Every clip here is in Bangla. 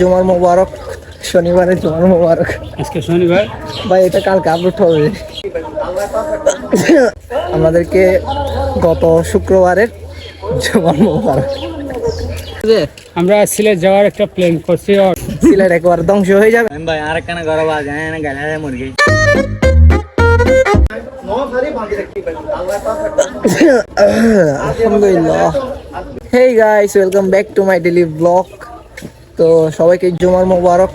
জুমার মোবারক, শনিবারে জুমার মোবারক। আজকে শনিবার ভাই এটা কালকে আপলোড হবে। আমাদেরকে গত শুক্রবারের জুমার মোবারক। আমরা সিলেট যাওয়ার একটা প্ল্যান করছি। সিলেট একবার ধ্বংস হয়ে যাবে ভাই আর একখানা ঘর বাজ না গালা মুরগি আলহামদুলিল্লাহ। Hey guys, welcome back to my daily blog. তো সবাইকে জুমার মোবারক,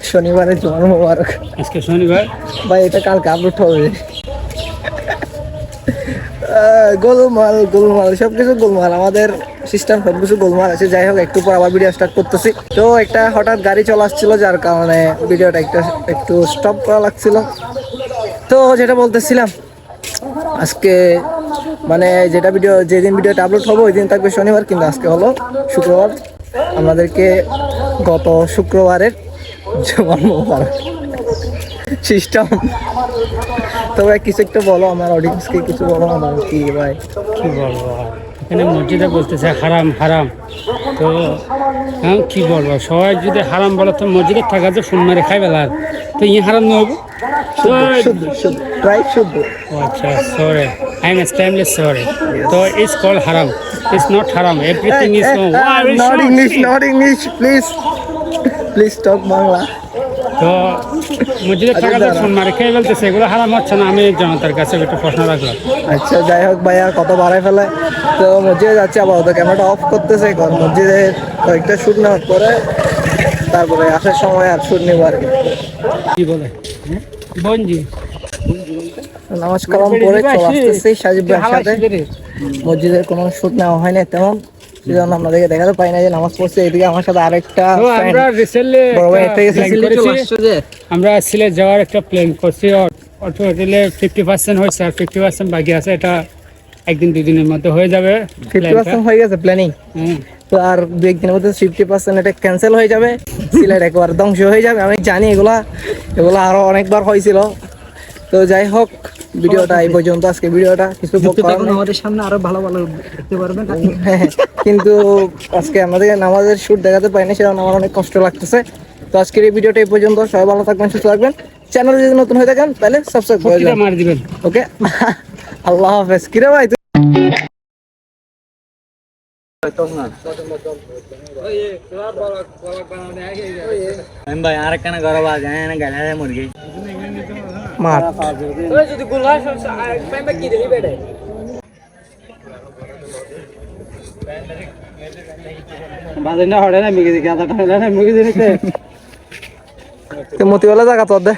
শনিবারে জুমার মোবারক। আজকে শনিবার ভাই এটা কালকে আপলোড হবে। গোলমাল গোলমাল সবকিছু গোলমাল, আমাদের সিস্টেম সবকিছু গোলমাল আছে। যাই হোক, একটু পর আবার ভিডিও স্টার্ট করতেছি। তো একটা হঠাৎ গাড়ি চলে আসছিল, যার কারণে ভিডিওটা একটু স্টপ করা লাগছিল। তো যেটা বলতেছিলাম, আজকে মানে যেদিন ভিডিওটা আপলোড হবে ওই দিন থাকবে শনিবার, কিন্তু আজকে হলো শুক্রবার। আমাদেরকে গত শুক্রবারের জুমার মোবারক সিস্টেম। তবে কিছু একটা বলো আমার অডিয়েন্সকে, কিছু বলো আমার। কি ভাই কি বলবো, এখানে মসজিদে বলতেছে হারাম হারাম। তো হ্যাঁ কি বলবো, সবাই যদি হারাম বলো তো মসজিদে থাকা তো ফোন মারে খাই বেলার, তো ইয়ে হারাম না হবো। আচ্ছা, sorry, I am extremely sorry. তো ইটস কল হারাম, ইটস নট হারাম, everything is not English please talk Bangla. তো মসজিদে থাকা তো ফোন মারে খেয়ে ফেলতেছে, এগুলো হারাম হচ্ছে না? আমি জনতার কাছে একটু প্রশ্ন রাখলাম। আচ্ছা, যাই হোক ভাইয়া কত বাড়াই ফেলে। তো মসজিদে যাচ্ছে, আবার ওদের ক্যামেরাটা অফ করতেছে। মসজিদে কয়েকটা শুট নেওয়ার পরে তারপরে আসার সময় আর শুট নেবো আর কি। কি বলে বঞ্জি নামাজ কালাম পরে চলে আসতেছি সাজিব ভাইয়ের সাথে। মসজিদের কোনো শুট নেওয়া হয় না তেমন, সেজন্য আপনাদেরকে দেখাতে পাই না যে নামাজ পড়ছে। এদিকে আমার সাথে আরেকটা আমরা সিলেট যাওয়ার একটা প্ল্যান করছি। হোটেলে 50% হয়েছে আর 50% বাকি আছে। এটা একদিন দুই দিনের মধ্যে হয়ে যাবে। 50% হয়ে গেছে প্ল্যানিং। তো আর দু একদিনের মধ্যে 50% এটা ক্যান্সেল হয়ে যাবে। সিলেট একবার ধ্বংস হয়ে যাবে। আমি জানি এগুলা আরো অনেকবার হয়েছিল। তো যাই হোক, ভিডিওটা এই পর্যন্ত। আজকে ভিডিওটা কিছু আমাদের সামনে আরো ভালো ভালো দেখতে পারবেন। কিন্তু আজকে আমাদের নামাজের শুট দেখাতে পাইনি, সেটা আমার অনেক কষ্ট লাগতেছে। তো আজকের এই ভিডিওটা এই পর্যন্ত। সবাই ভালো থাকবেন, সুস্থ থাকবেন। চ্যানেল যদি নতুন হয়ে থাকেন তাহলে সাবস্ক্রাইব করে দিবেন। ওকে, আল্লাহ হাফেজ। কিরে ভাই ভাই আর একখানা ঘর বাজ না গালা মুরগি মতিওয়ালা জায়গা তোর দে।